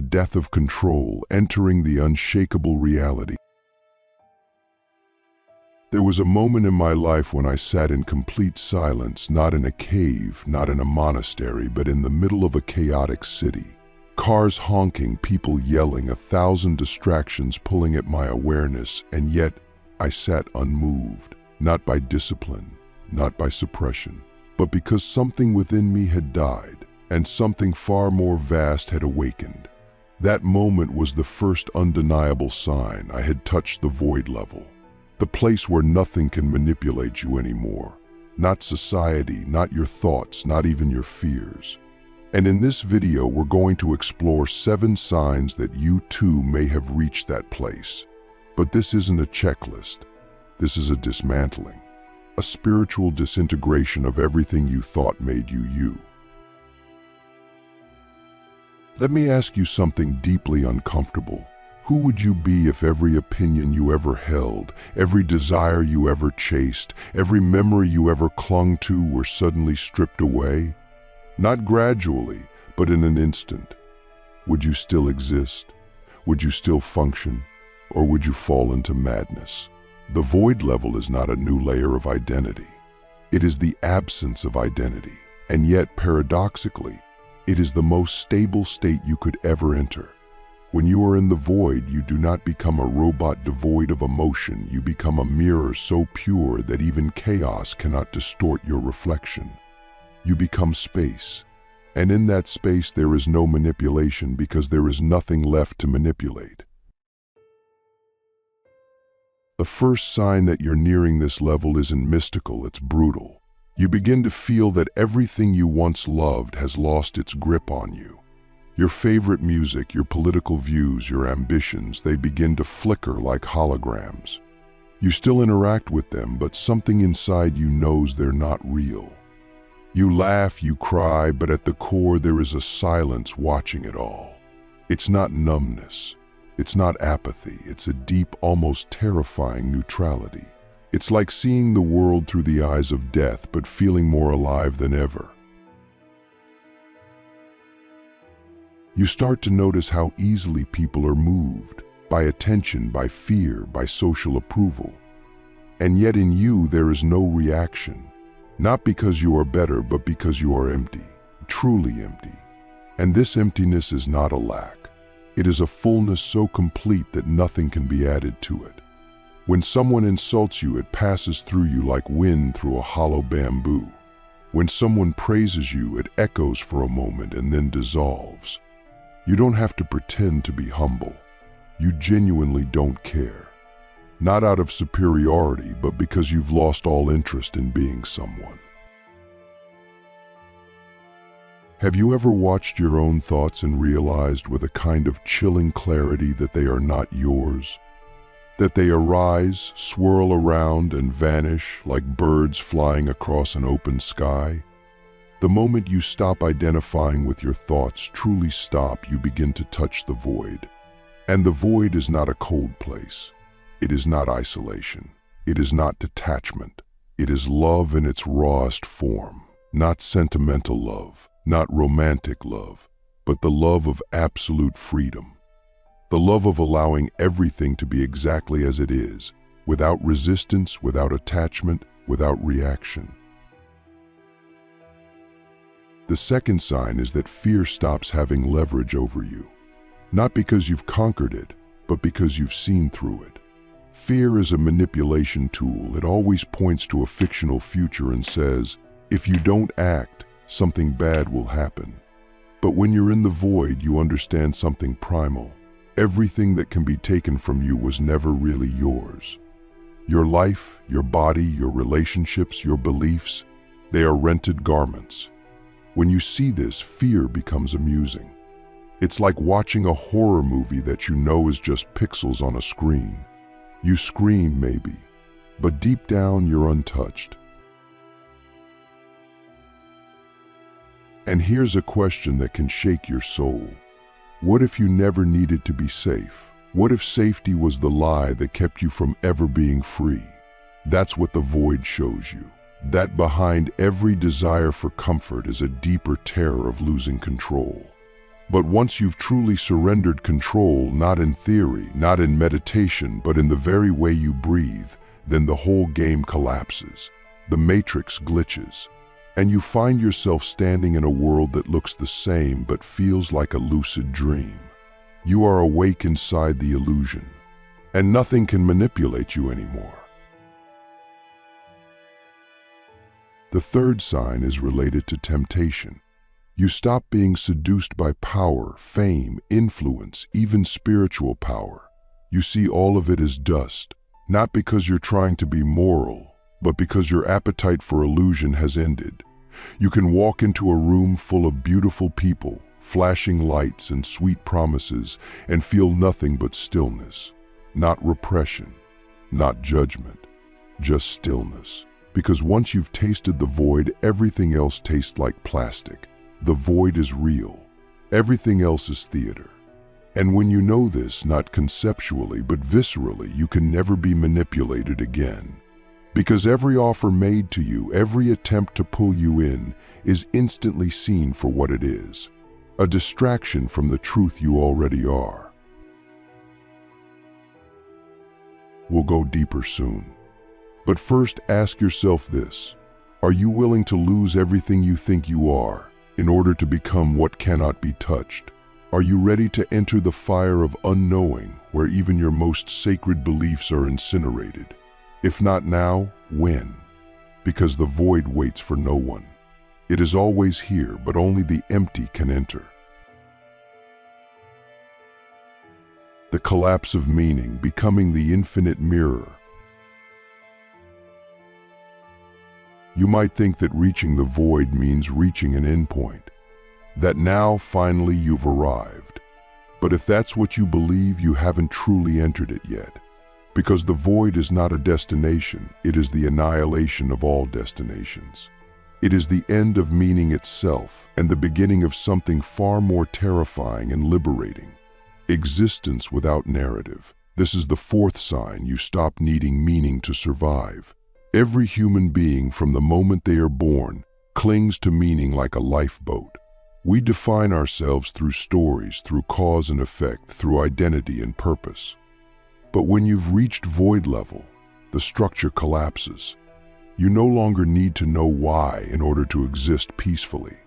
the death of control, entering the unshakable reality. There was a moment in my life when I sat in complete silence, not in a cave, not in a monastery, but in the middle of a chaotic city. Cars honking, people yelling, 1,000 distractions pulling at my awareness, and yet I sat unmoved, not by discipline, not by suppression, but because something within me had died, and something far more vast had awakened. That moment was the first undeniable sign I had touched the void level. The place where nothing can manipulate you anymore. Not society, not your thoughts, not even your fears. And in this video, we're going to explore 7 signs that you too may have reached that place. But this isn't a checklist. This is a dismantling. A spiritual disintegration of everything you thought made you you. Let me ask you something deeply uncomfortable. Who would you be if every opinion you ever held, every desire you ever chased, every memory you ever clung to were suddenly stripped away? Not gradually, but in an instant. Would you still exist? Would you still function? Or would you fall into madness? The void level is not a new layer of identity. It is the absence of identity. And yet, paradoxically, it is the most stable state you could ever enter. When you are in the void, you do not become a robot devoid of emotion. You become a mirror so pure that even chaos cannot distort your reflection. You become space. And in that space, there is no manipulation because there is nothing left to manipulate. The first sign that you're nearing this level isn't mystical, it's brutal. You begin to feel that everything you once loved has lost its grip on you. Your favorite music, your political views, your ambitions, they begin to flicker like holograms. You still interact with them, but something inside you knows they're not real. You laugh, you cry, but at the core there is a silence watching it all. It's not numbness. It's not apathy. It's a deep, almost terrifying neutrality. It's like seeing the world through the eyes of death, but feeling more alive than ever. You start to notice how easily people are moved by attention, by fear, by social approval. And yet in you there is no reaction, not because you are better, but because you are empty, truly empty. And this emptiness is not a lack. It is a fullness so complete that nothing can be added to it. When someone insults you, it passes through you like wind through a hollow bamboo. When someone praises you, it echoes for a moment and then dissolves. You don't have to pretend to be humble. You genuinely don't care. Not out of superiority, but because you've lost all interest in being someone. Have you ever watched your own thoughts and realized with a kind of chilling clarity that they are not yours? That they arise, swirl around, and vanish like birds flying across an open sky? The moment you stop identifying with your thoughts, truly stop, you begin to touch the void. And the void is not a cold place. It is not isolation. It is not detachment. It is love in its rawest form. Not sentimental love, not romantic love, but the love of absolute freedom. The love of allowing everything to be exactly as it is, without resistance, without attachment, without reaction. The second sign is that fear stops having leverage over you. Not because you've conquered it, but because you've seen through it. Fear is a manipulation tool. It always points to a fictional future and says, if you don't act, something bad will happen. But when you're in the void, you understand something primal. Everything that can be taken from you was never really yours. Your life, your body, your relationships, your beliefs, they are rented garments. When you see this, fear becomes amusing. It's like watching a horror movie that you know is just pixels on a screen. You scream maybe, but deep down you're untouched. And here's a question that can shake your soul. What if you never needed to be safe? What if safety was the lie that kept you from ever being free? That's what the void shows you. That behind every desire for comfort is a deeper terror of losing control. But once you've truly surrendered control, not in theory, not in meditation, but in the very way you breathe, then the whole game collapses. The matrix glitches, and you find yourself standing in a world that looks the same but feels like a lucid dream. You are awake inside the illusion, and nothing can manipulate you anymore. The third sign is related to temptation. You stop being seduced by power, fame, influence, even spiritual power. You see all of it as dust, not because you're trying to be moral, but because your appetite for illusion has ended. You can walk into a room full of beautiful people, flashing lights and sweet promises, and feel nothing but stillness. Not repression, not judgment, just stillness. Because once you've tasted the void, everything else tastes like plastic. The void is real. Everything else is theater. And when you know this, not conceptually, but viscerally, you can never be manipulated again. Because every offer made to you, every attempt to pull you in, is instantly seen for what it is. A distraction from the truth you already are. We'll go deeper soon. But first, ask yourself this. Are you willing to lose everything you think you are in order to become what cannot be touched? Are you ready to enter the fire of unknowing, where even your most sacred beliefs are incinerated? If not now, when? Because the void waits for no one. It is always here, but only the empty can enter. The collapse of meaning, becoming the infinite mirror. You might think that reaching the void means reaching an endpoint, that now finally you've arrived. But if that's what you believe, you haven't truly entered it yet. Because the void is not a destination, it is the annihilation of all destinations. It is the end of meaning itself and the beginning of something far more terrifying and liberating. Existence without narrative. This is the fourth sign you stop needing meaning to survive. Every human being, from the moment they are born, clings to meaning like a lifeboat. We define ourselves through stories, through cause and effect, through identity and purpose. But when you've reached void level, the structure collapses. You no longer need to know why in order to exist peacefully.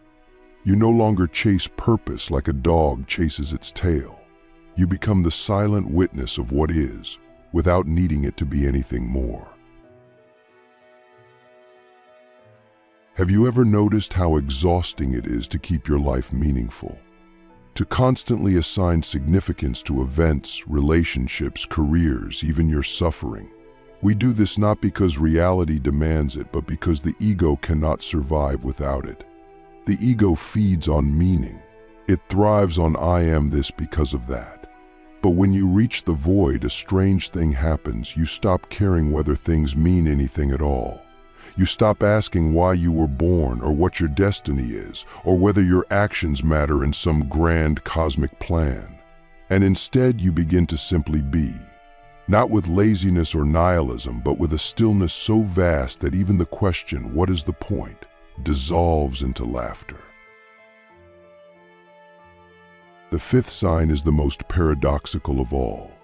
You no longer chase purpose like a dog chases its tail. You become the silent witness of what is, without needing it to be anything more. Have you ever noticed how exhausting it is to keep your life meaningful? To constantly assign significance to events, relationships, careers, even your suffering. We do this not because reality demands it, but because the ego cannot survive without it. The ego feeds on meaning. It thrives on I am this because of that. But when you reach the void, a strange thing happens. You stop caring whether things mean anything at all. You stop asking why you were born or what your destiny is, or whether your actions matter in some grand cosmic plan. And instead you begin to simply be. Not with laziness or nihilism, but with a stillness so vast that even the question, what is the point, dissolves into laughter. The fifth sign is the most paradoxical of all.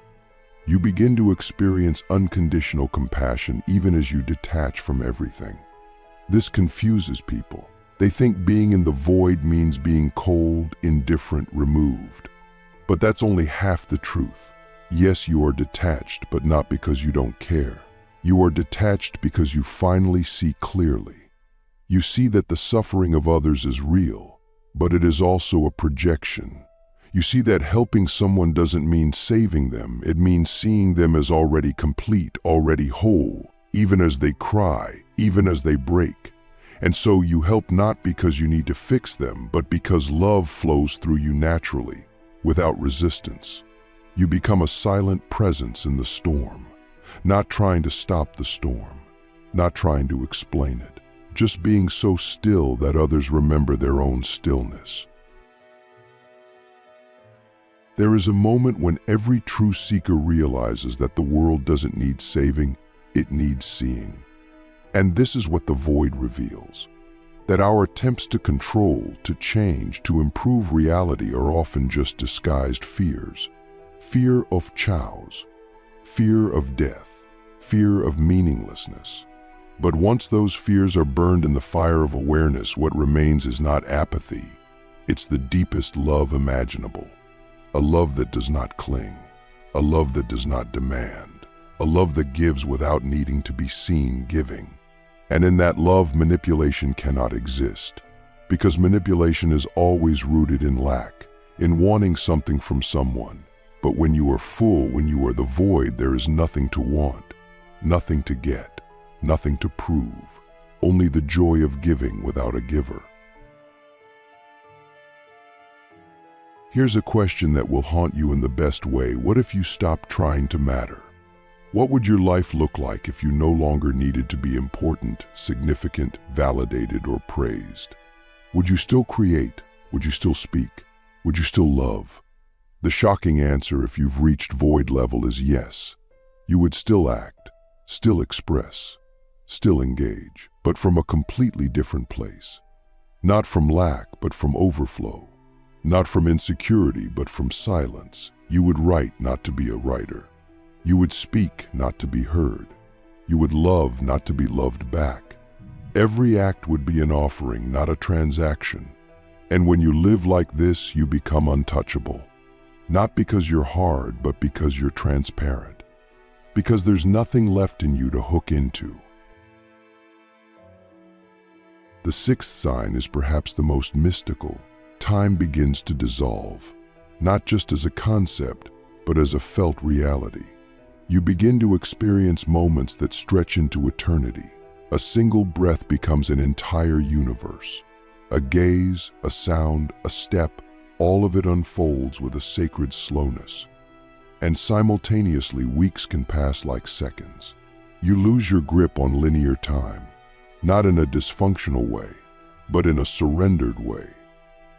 You begin to experience unconditional compassion even as you detach from everything. This confuses people. They think being in the void means being cold, indifferent, removed. But that's only half the truth. Yes, you are detached, but not because you don't care. You are detached because you finally see clearly. You see that the suffering of others is real, but it is also a projection. You see that helping someone doesn't mean saving them, it means seeing them as already complete, already whole, even as they cry, even as they break. And so you help not because you need to fix them, but because love flows through you naturally, without resistance. You become a silent presence in the storm, not trying to stop the storm, not trying to explain it, just being so still that others remember their own stillness. There is a moment when every true seeker realizes that the world doesn't need saving, it needs seeing. And this is what the void reveals. that our attempts to control, to change, to improve reality are often just disguised fears. Fear of chaos, fear of death, fear of meaninglessness. But once those fears are burned in the fire of awareness, what remains is not apathy. It's the deepest love imaginable. A love that does not cling, a love that does not demand, a love that gives without needing to be seen giving. And in that love, manipulation cannot exist, because manipulation is always rooted in lack, in wanting something from someone. But when you are full, when you are the void, there is nothing to want, nothing to get, nothing to prove, only the joy of giving without a giver. Here's a question that will haunt you in the best way. What if you stopped trying to matter? What would your life look like if you no longer needed to be important, significant, validated, or praised? Would you still create? Would you still speak? Would you still love? The shocking answer, if you've reached void level, is yes. You would still act, still express, still engage, but from a completely different place. Not from lack, but from overflow. Not from insecurity, but from silence. You would write not to be a writer. You would speak not to be heard. You would love not to be loved back. Every act would be an offering, not a transaction. And when you live like this, you become untouchable. Not because you're hard, but because you're transparent. Because there's nothing left in you to hook into. The sixth sign is perhaps the most mystical. Time begins to dissolve, not just as a concept, but as a felt reality. You begin to experience moments that stretch into eternity. A single breath becomes an entire universe. A gaze, a sound, a step, all of it unfolds with a sacred slowness. And simultaneously, weeks can pass like seconds. You lose your grip on linear time, not in a dysfunctional way, but in a surrendered way.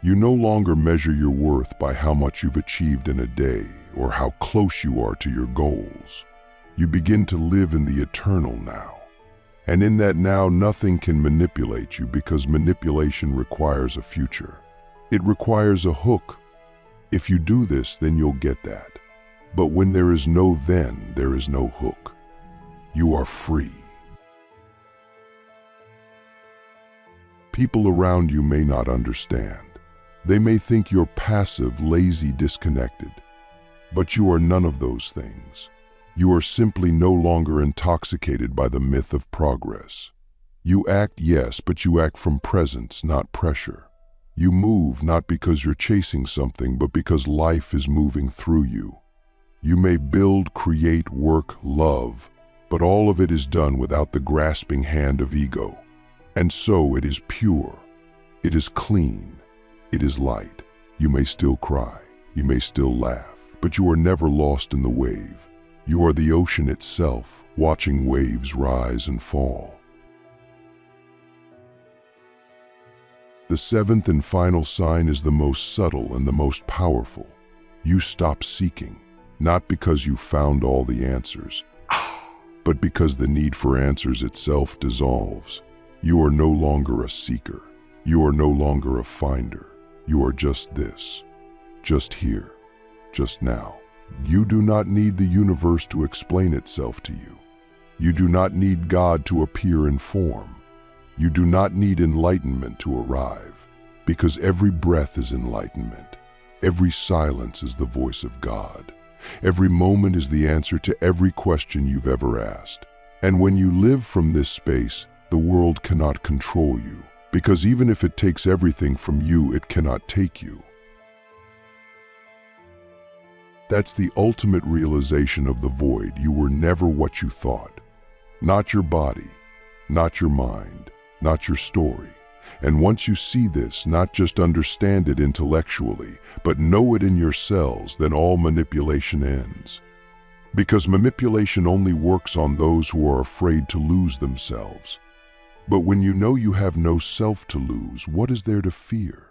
You no longer measure your worth by how much you've achieved in a day or how close you are to your goals. You begin to live in the eternal now. And in that now, nothing can manipulate you, because manipulation requires a future. It requires a hook. If you do this, then you'll get that. But when there is no then, there is no hook. You are free. People around you may not understand. They may think you're passive, lazy, disconnected. But you are none of those things. You are simply no longer intoxicated by the myth of progress. You act, yes, but you act from presence, not pressure. You move not because you're chasing something, but because life is moving through you. You may build, create, work, love, but all of it is done without the grasping hand of ego. And so it is pure. It is clean. It is light. You may still cry, you may still laugh, but you are never lost in the wave. You are the ocean itself, watching waves rise and fall. The seventh and final sign is the most subtle and the most powerful. You stop seeking, not because you found all the answers, but because the need for answers itself dissolves. You are no longer a seeker. You are no longer a finder. You are just this, just here, just now. You do not need the universe to explain itself to you. You do not need God to appear in form. You do not need enlightenment to arrive, because every breath is enlightenment. Every silence is the voice of God. Every moment is the answer to every question you've ever asked. And when you live from this space, the world cannot control you. Because even if it takes everything from you, it cannot take you. That's the ultimate realization of the void. You were never what you thought. Not your body, not your mind, not your story. And once you see this, not just understand it intellectually, but know it in your cells, then all manipulation ends. Because manipulation only works on those who are afraid to lose themselves. But when you know you have no self to lose, what is there to fear?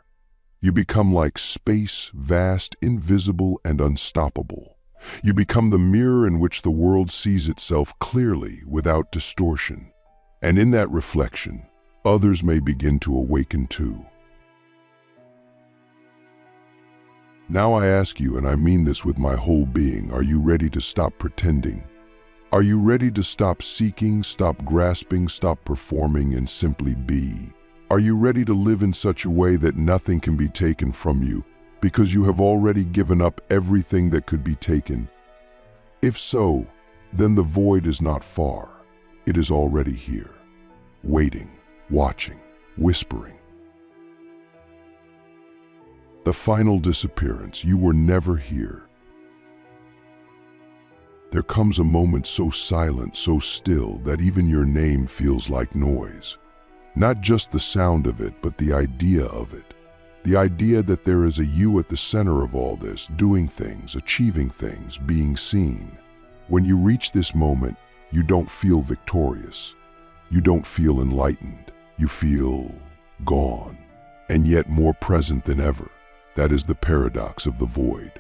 You become like space, vast, invisible, and unstoppable. You become the mirror in which the world sees itself clearly, without distortion. And in that reflection, Others may begin to awaken too. Now I ask you, and I mean this with my whole being, are you ready to stop pretending? Are you ready to stop seeking, stop grasping, stop performing, and simply be? Are you ready to live in such a way that nothing can be taken from you because you have already given up everything that could be taken? If so, then the void is not far. It is already here, waiting, watching, whispering. The final disappearance, you were never here. There comes a moment so silent, so still, that even your name feels like noise. Not just the sound of it, but the idea of it. The idea that there is a you at the center of all this, doing things, achieving things, being seen. When you reach this moment, you don't feel victorious. You don't feel enlightened. You feel gone, and yet more present than ever. That is the paradox of the void,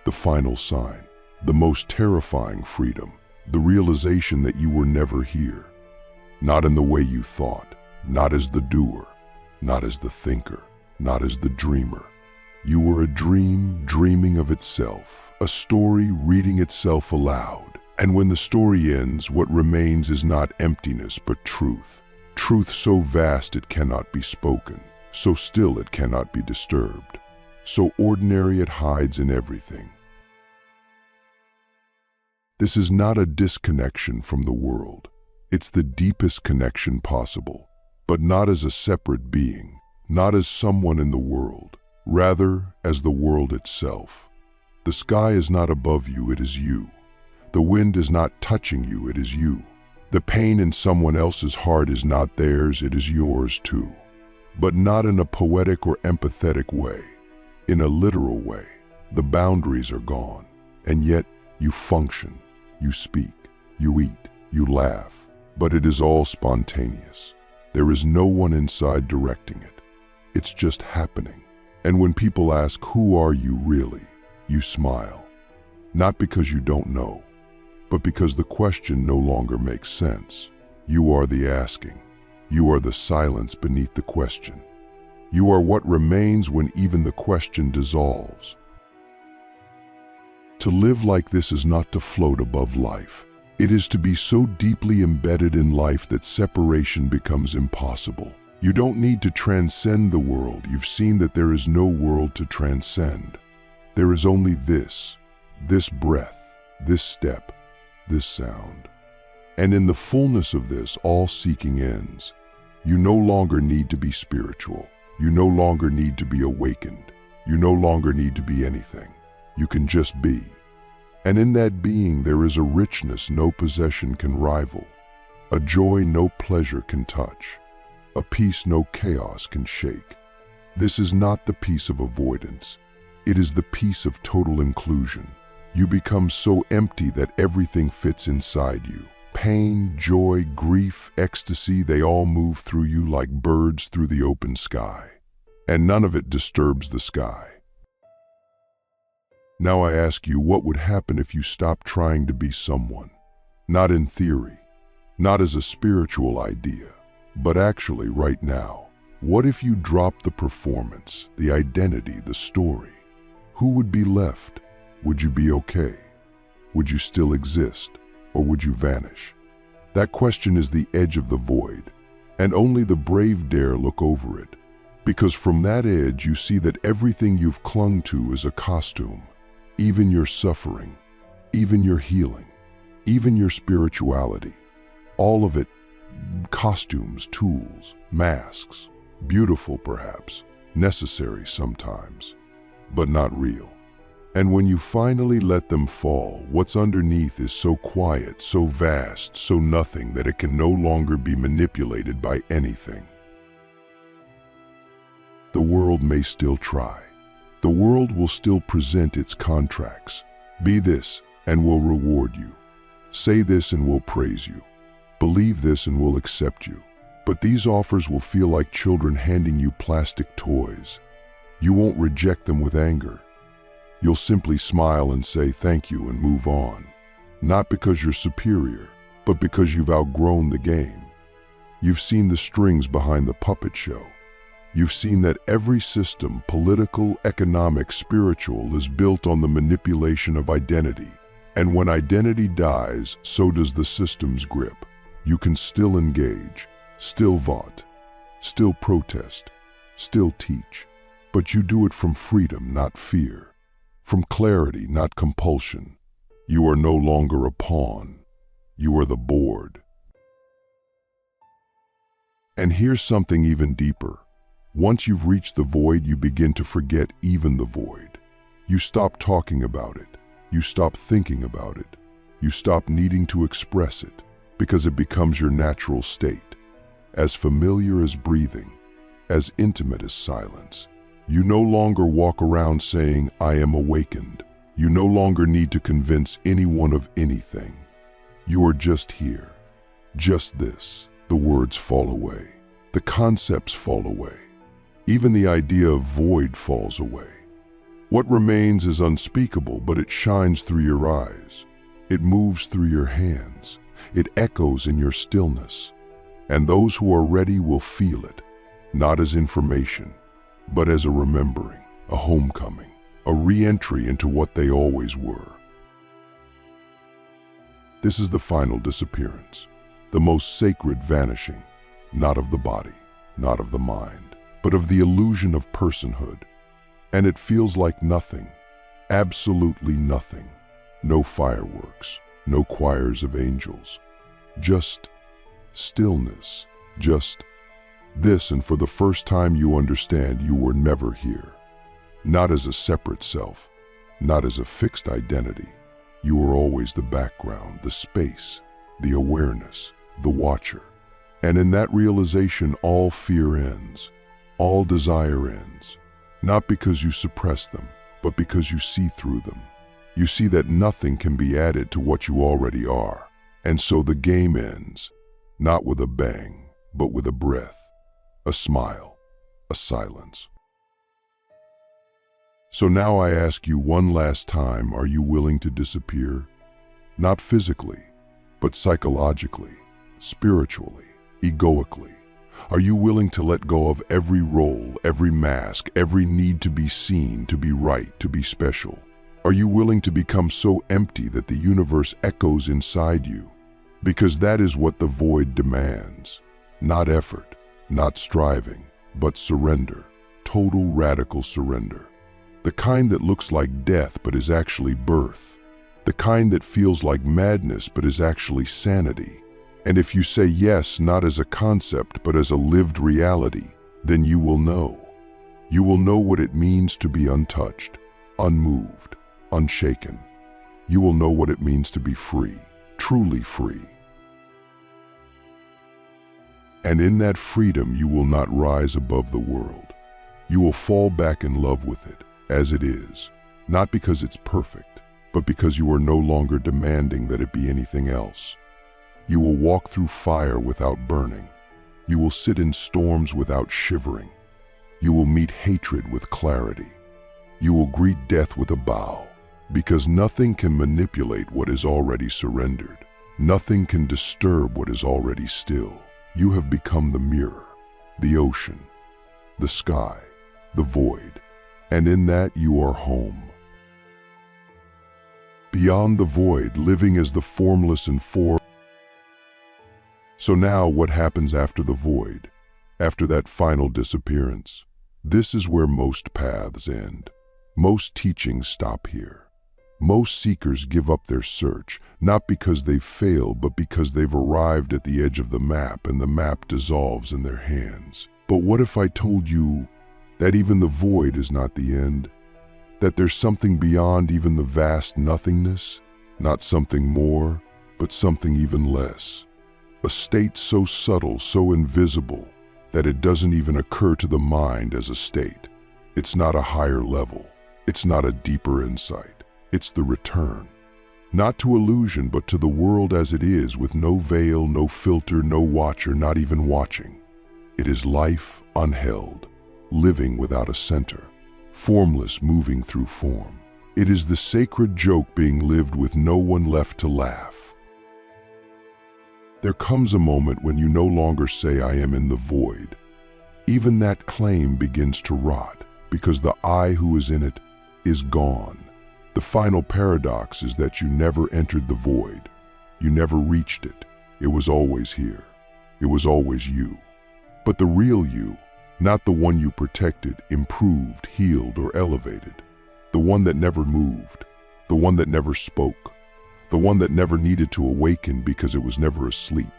the final sign, the most terrifying freedom, the realization that you were never here. Not in the way you thought, not as the doer, not as the thinker, not as the dreamer. You were a dream dreaming of itself, a story reading itself aloud. And when the story ends, what remains is not emptiness but truth. Truth so vast it cannot be spoken, so still it cannot be disturbed, so ordinary it hides in everything. This is not a disconnection from the world. It's the deepest connection possible, but not as a separate being, not as someone in the world, rather as the world itself. The sky is not above you, it is you. The wind is not touching you, it is you. The pain in someone else's heart is not theirs, it is yours too. But not in a poetic or empathetic way. In a literal way. The boundaries are gone, and yet you function, you speak, you eat, you laugh, but it is all spontaneous. There is no one inside directing it. It's just happening. And when people ask, who are you really? You smile. Not because you don't know, but because the question no longer makes sense. You are the asking. You are the silence beneath the question. You are what remains when even the question dissolves. To live like this is not to float above life. It is to be so deeply embedded in life that separation becomes impossible. You don't need to transcend the world. You've seen that there is no world to transcend. There is only this breath, this step, this sound. And in the fullness of this, all seeking ends. You no longer need to be spiritual. You no longer need to be awakened. You no longer need to be anything. You can just be. And in that being there is a richness no possession can rival, a joy no pleasure can touch, a peace no chaos can shake. This is not the peace of avoidance. It is the peace of total inclusion. You become so empty that everything fits inside you. Pain, joy, grief, ecstasy, they all move through you like birds through the open sky. And none of it disturbs the sky. Now I ask you, what would happen if you stopped trying to be someone? Not in theory, not as a spiritual idea, but actually right now. What if you dropped the performance, the identity, the story? Who would be left? Would you be okay? Would you still exist? Or would you vanish? That question is the edge of the void, and only the brave dare look over it. Because from that edge you see that everything you've clung to is a costume. Even your suffering, even your healing, even your spirituality. All of it, costumes, tools, masks, beautiful perhaps, necessary sometimes, but not real. And when you finally let them fall, what's underneath is so quiet, so vast, so nothing that it can no longer be manipulated by anything. The world may still try. The world will still present its contracts. Be this and we'll reward you. Say this and we'll praise you. Believe this and we'll accept you. But these offers will feel like children handing you plastic toys. You won't reject them with anger. You'll simply smile and say thank you and move on. Not because you're superior, but because you've outgrown the game. You've seen the strings behind the puppet show. You've seen that every system, political, economic, spiritual, is built on the manipulation of identity. And when identity dies, so does the system's grip. You can still engage, still vaunt, still protest, still teach. But you do it from freedom, not fear. From clarity, not compulsion. You are no longer a pawn. You are the board. And here's something even deeper. Once you've reached the void, you begin to forget even the void. You stop talking about it. You stop thinking about it. You stop needing to express it, because it becomes your natural state. As familiar as breathing, as intimate as silence. You no longer walk around saying, "I am awakened." You no longer need to convince anyone of anything. You are just here. Just this. The words fall away. The concepts fall away. Even the idea of void falls away. What remains is unspeakable, but it shines through your eyes. It moves through your hands. It echoes in your stillness. And those who are ready will feel it, not as information, but as a remembering, a homecoming, a re-entry into what they always were. This is the final disappearance, the most sacred vanishing, not of the body, not of the mind, but of the illusion of personhood. And it feels like nothing, absolutely nothing. No fireworks, no choirs of angels, just stillness, just this. And for the first time you understand you were never here. Not as a separate self, not as a fixed identity. You were always the background, the space, the awareness, the watcher. And in that realization, all fear ends. All desire ends, not because you suppress them, but because you see through them. You see that nothing can be added to what you already are. And so the game ends, not with a bang, but with a breath, a smile, a silence. So now I ask you one last time, are you willing to disappear? Not physically, but psychologically, spiritually, egoically. Are you willing to let go of every role, every mask, every need to be seen, to be right, to be special? Are you willing to become so empty that the universe echoes inside you? Because that is what the void demands. Not effort, not striving, but surrender. Total radical surrender. The kind that looks like death but is actually birth. The kind that feels like madness but is actually sanity. And if you say yes, not as a concept, but as a lived reality, then you will know. You will know what it means to be untouched, unmoved, unshaken. You will know what it means to be free, truly free. And in that freedom, you will not rise above the world. You will fall back in love with it, as it is, not because it's perfect, but because you are no longer demanding that it be anything else. You will walk through fire without burning. You will sit in storms without shivering. You will meet hatred with clarity. You will greet death with a bow, because nothing can manipulate what is already surrendered. Nothing can disturb what is already still. You have become the mirror, the ocean, the sky, the void, and in that you are home. Beyond the void, living as the formless and form. So now what happens after the void, after that final disappearance? This is where most paths end. Most teachings stop here. Most seekers give up their search, not because they've failed, but because they've arrived at the edge of the map and the map dissolves in their hands. But what if I told you that even the void is not the end? That there's something beyond even the vast nothingness? Not something more, but something even less. A state so subtle, so invisible, that it doesn't even occur to the mind as a state. It's not a higher level. It's not a deeper insight. It's the return. Not to illusion, but to the world as it is, with no veil, no filter, no watcher, not even watching. It is life unheld, living without a center, formless, moving through form. It is the sacred joke being lived with no one left to laugh. There comes a moment when you no longer say, "I am in the void." Even that claim begins to rot, because the I who is in it is gone. The final paradox is that you never entered the void. You never reached it. It was always here. It was always you. But the real you, not the one you protected, improved, healed, or elevated. The one that never moved. The one that never spoke. The one that never needed to awaken because it was never asleep.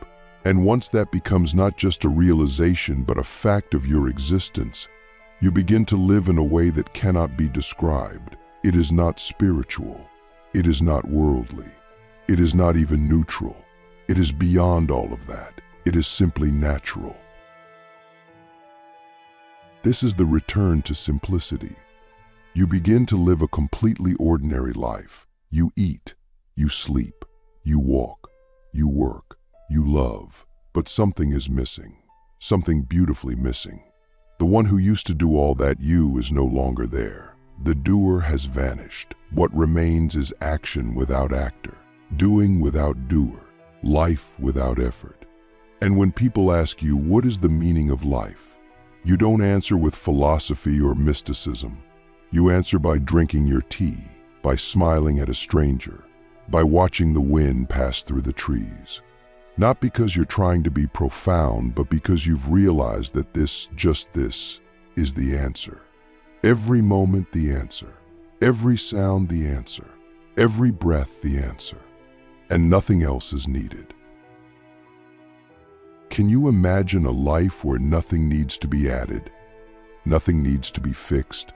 And once that becomes not just a realization but a fact of your existence, you begin to live in a way that cannot be described. It is not spiritual. It is not worldly. It is not even neutral. It is beyond all of that. It is simply natural. This is the return to simplicity. You begin to live a completely ordinary life. You eat, you sleep, you walk, you work, you love. But something is missing. Something beautifully missing. The one who used to do all that you is no longer there. The doer has vanished. What remains is action without actor, doing without doer, life without effort. And when people ask you, what is the meaning of life? You don't answer with philosophy or mysticism. You answer by drinking your tea, by smiling at a stranger, by watching the wind pass through the trees. Not because you're trying to be profound, but because you've realized that just this, is the answer. Every moment the answer. Every sound the answer. Every breath the answer. And nothing else is needed. Can you imagine a life where nothing needs to be added? Nothing needs to be fixed?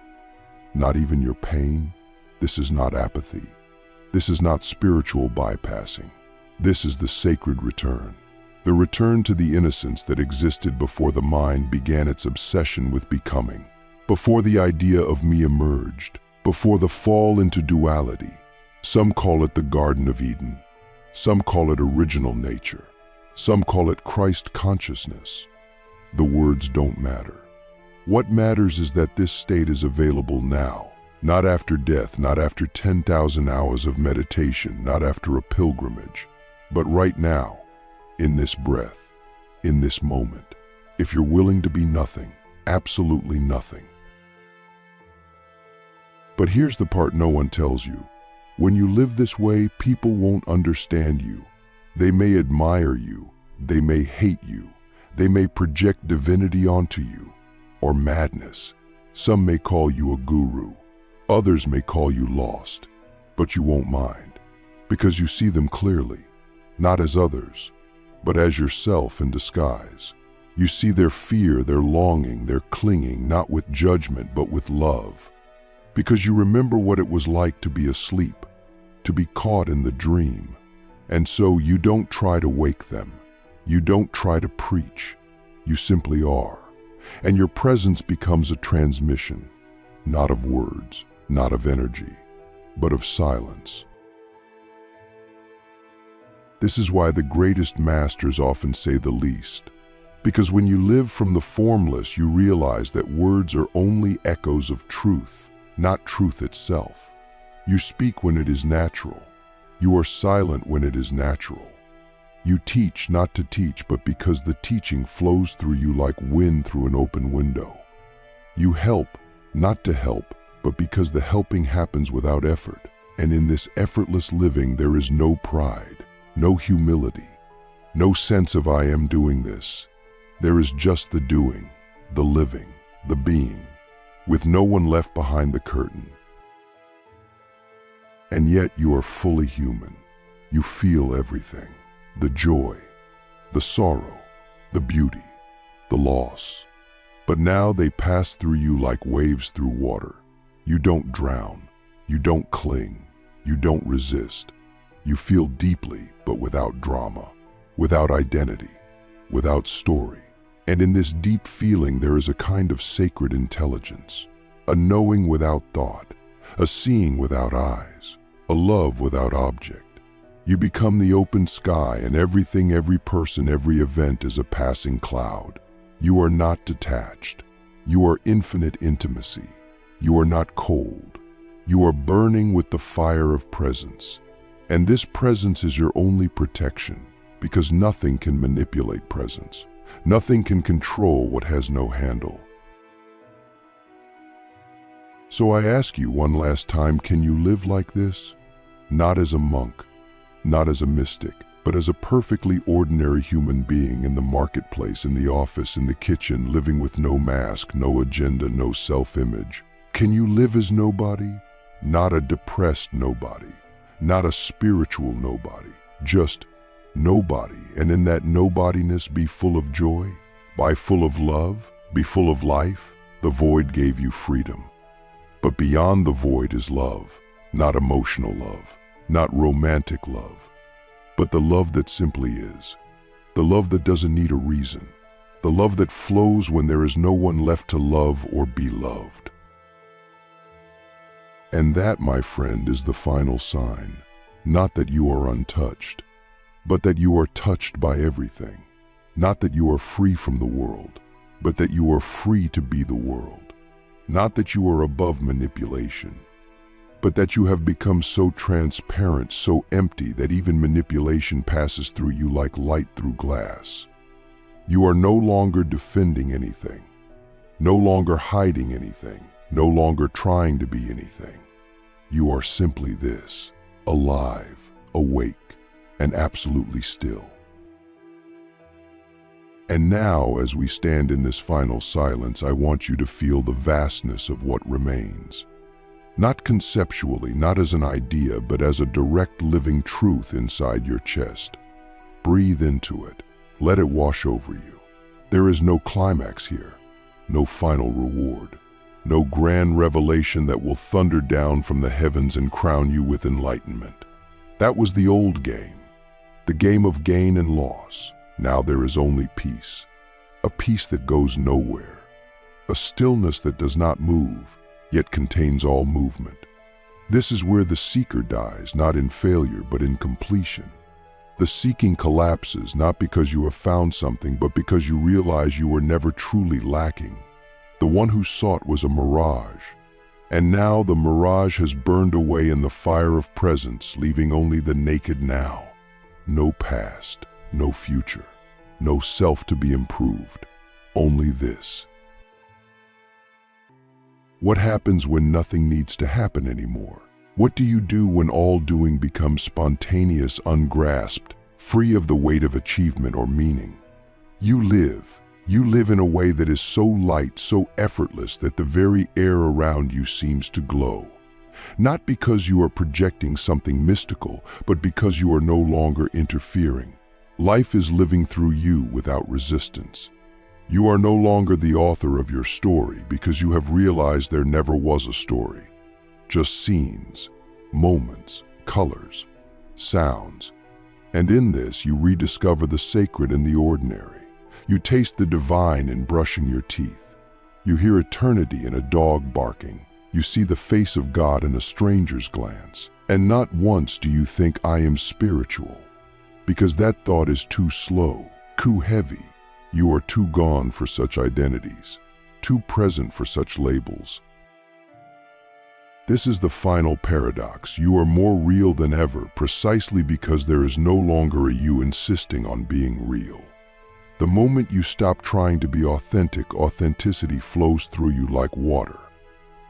Not even your pain? This is not apathy. This is not spiritual bypassing. This is the sacred return. The return to the innocence that existed before the mind began its obsession with becoming, before the idea of me emerged, before the fall into duality. Some call it the Garden of Eden. Some call it original nature. Some call it Christ consciousness. The words don't matter. What matters is that this state is available now, not after death, not after 10,000 hours of meditation, not after a pilgrimage, but right now, in this breath, in this moment, if you're willing to be nothing, absolutely nothing. But here's the part no one tells you. When you live this way, people won't understand you. They may admire you, they may hate you, they may project divinity onto you, or madness. Some may call you a guru, others may call you lost, but you won't mind, because you see them clearly. Not as others, but as yourself in disguise. You see their fear, their longing, their clinging, not with judgment, but with love. Because you remember what it was like to be asleep, to be caught in the dream. And so you don't try to wake them. You don't try to preach. You simply are. And your presence becomes a transmission, not of words, not of energy, but of silence. This is why the greatest masters often say the least. Because when you live from the formless, you realize that words are only echoes of truth, not truth itself. You speak when it is natural. You are silent when it is natural. You teach not to teach, but because the teaching flows through you like wind through an open window. You help not to help, but because the helping happens without effort. And in this effortless living, there is no pride. No humility, no sense of I am doing this. There is just the doing, the living, the being, with no one left behind the curtain. And yet you are fully human. You feel everything, the joy, the sorrow, the beauty, the loss. But now they pass through you like waves through water. You don't drown, you don't cling, you don't resist. You feel deeply, but without drama, without identity, without story. And in this deep feeling, there is a kind of sacred intelligence, a knowing without thought, a seeing without eyes, a love without object. You become the open sky, and everything, every person, every event is a passing cloud. You are not detached. You are infinite intimacy. You are not cold. You are burning with the fire of presence. And this presence is your only protection. because nothing can manipulate presence. Nothing can control what has no handle. So I ask you one last time, can you live like this? Not as a monk, not as a mystic, but as a perfectly ordinary human being in the marketplace, in the office, in the kitchen, living with no mask, no agenda, no self-image. Can you live as nobody? Not a depressed nobody, not a spiritual nobody, just nobody. And in that nobodiness, be full of joy, be full of love, be full of life. The void gave you freedom. But beyond the void is love, not emotional love, not romantic love, but the love that simply is, the love that doesn't need a reason, the love that flows when there is no one left to love or be loved. And that, my friend, is the final sign, not that you are untouched, but that you are touched by everything, not that you are free from the world, but that you are free to be the world, not that you are above manipulation, but that you have become so transparent, so empty that even manipulation passes through you like light through glass. You are no longer defending anything, no longer hiding anything, no longer trying to be anything. You are simply this, alive, awake, and absolutely still. And now, as we stand in this final silence, I want you to feel the vastness of what remains. Not conceptually, not as an idea, but as a direct living truth inside your chest. Breathe into it. Let it wash over you. There is no climax here, no final reward, no grand revelation that will thunder down from the heavens and crown you with enlightenment. That was the old game, the game of gain and loss. Now there is only peace, a peace that goes nowhere, a stillness that does not move, yet contains all movement. This is where the seeker dies, not in failure, but in completion. The seeking collapses, not because you have found something, but because you realize you were never truly lacking. The one who sought was a mirage, and now the mirage has burned away in the fire of presence, leaving only the naked now. No past, no future, no self to be improved, only this. What happens when nothing needs to happen anymore? What do you do when all doing becomes spontaneous, ungrasped, free of the weight of achievement or meaning? You live in a way that is so light, so effortless that the very air around you seems to glow. Not because you are projecting something mystical, but because you are no longer interfering. Life is living through you without resistance. You are no longer the author of your story because you have realized there never was a story. Just scenes, moments, colors, sounds. And in this, you rediscover the sacred in the ordinary. You taste the divine in brushing your teeth. You hear eternity in a dog barking. You see the face of God in a stranger's glance. And not once do you think, I am spiritual, because that thought is too slow, too heavy. You are too gone for such identities, too present for such labels. This is the final paradox. You are more real than ever, precisely because there is no longer a you insisting on being real. The moment you stop trying to be authentic, authenticity flows through you like water.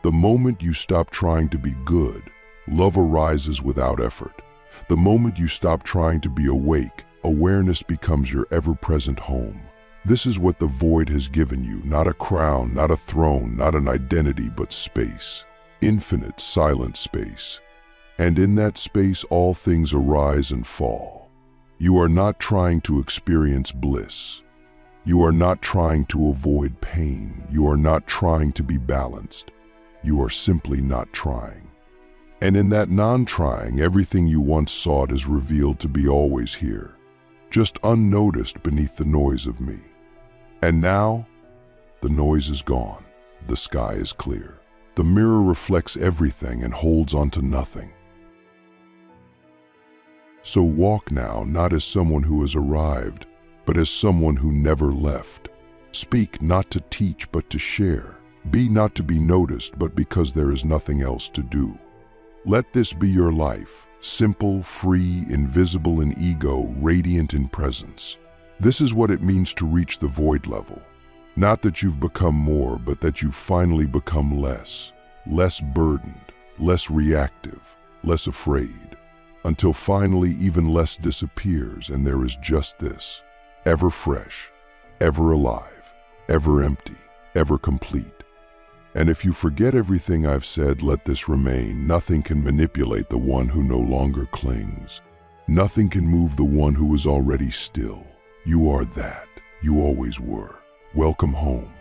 The moment you stop trying to be good, love arises without effort. The moment you stop trying to be awake, awareness becomes your ever-present home. This is what the void has given you, not a crown, not a throne, not an identity, but space. Infinite, silent space. And in that space, all things arise and fall. You are not trying to experience bliss. You are not trying to avoid pain. You are not trying to be balanced. You are simply not trying. And in that non-trying, everything you once sought is revealed to be always here, just unnoticed beneath the noise of me. And now, the noise is gone. The sky is clear. The mirror reflects everything and holds onto nothing. So walk now, not as someone who has arrived, but as someone who never left. Speak not to teach, but to share. Be not to be noticed, but because there is nothing else to do. Let this be your life, Simple, free, invisible in ego, radiant in presence. This is what it means to reach the void level. Not that you've become more, but that you've finally become less. Less burdened, less reactive, less afraid. Until finally even less disappears and there is just this. Ever fresh, ever alive, ever empty, ever complete. And if you forget everything I've said, let this remain. Nothing can manipulate the one who no longer clings. Nothing can move the one who is already still. You are that. You always were. Welcome home.